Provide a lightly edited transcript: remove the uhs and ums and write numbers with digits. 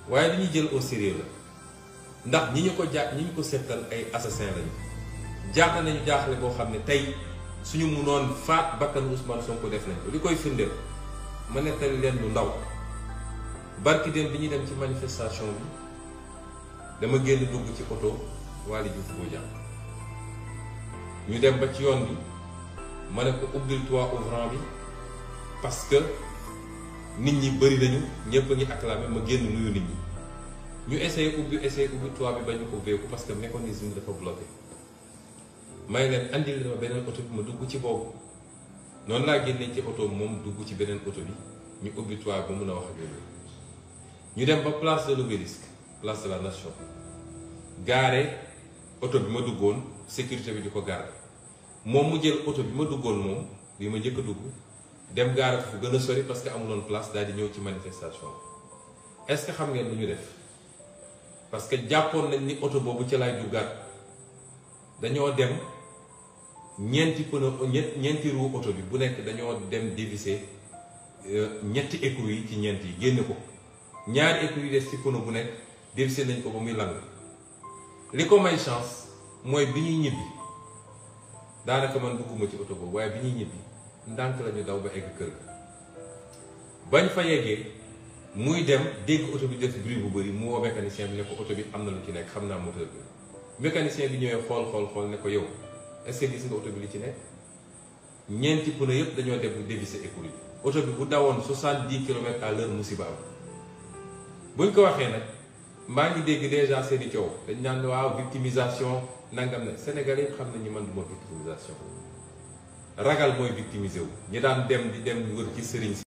waaye li ñuy jël au sérieux la ndax ñi ñu ko seqal ay assassin lañu jaaxle nañu jaaxle boo xam ne tey suñu mënoon faat bakkan Ousmane Sonko def nañ ko li koy firndeel ma nettali leen lu ndaw barki dem bi ñuy dem ci manifestation bi dama génn dugg ci oto Waly Diouf Bodiang ñu dem ba ci yoon bi ma ne ko ubbil toit ouvrant bi parce que nit ñi bëri nañu ñëpp a ngi acclamé ma génn nuyu nit ñi ñu essayé ubbi toit bi ba ñu ubbeeku parce que mécanisme bi dafa bloqué may leen andil ma beneen oto bi ma dugg ci boobu noonu laa génnee ci oto moom dugg ci beneen oto bi ñu ubbi toit ba mun a wax ak yooyu ñu dem ba place de l'Obélisque place de la Nation gaare oto bi ma duggoon sécurité bi di ko garde moom mu jël oto bi ma duggoon moom bi ma njëkk a dugg dem gaare fu gën a sori parce que amuloon place daal di ñëw ci manifestation est-ce que xam ngeen lu ñu def parce que jàppoon nañ ni oto boobu ci lay duggaat dañoo dem ñeenti roue oto bi bu nekk dañoo dem dévisser ñetti écrou yi ci ñeent yi génne ko ñaari écrou yi des ci pneu bu nekk dévisser nañ ko ba muy lang li ko may chance mooy bi ñuy ñibbi daanaka man dugguma ci oto boobu waaye bi ñuy ñibbi ndànk lañu daw ba egg kër ga bañ fa yeggee muy dem dégg oto bi def bruit bu bëri mu woo mécanicien bi ne ko oto bi am na lu ci nekk xam naa moteur bi mécanicien bi ñëwee xool ne ko yow est-ce que gis nga oto bi li ci nekk ñeenti pneu yëpp dañoo dem bu dévisser écrou yi oto bi bu dawoon 70 km/h musiba am buñ ko waxee nag maa ngi dégg déjà seeni coow dañ naan waaw victimisation nangam ne Sénégalais yëpp xam nañ ni man du ma victimisation ragal mooy victimiser wu ñi daan dem di wër ci sëriñ si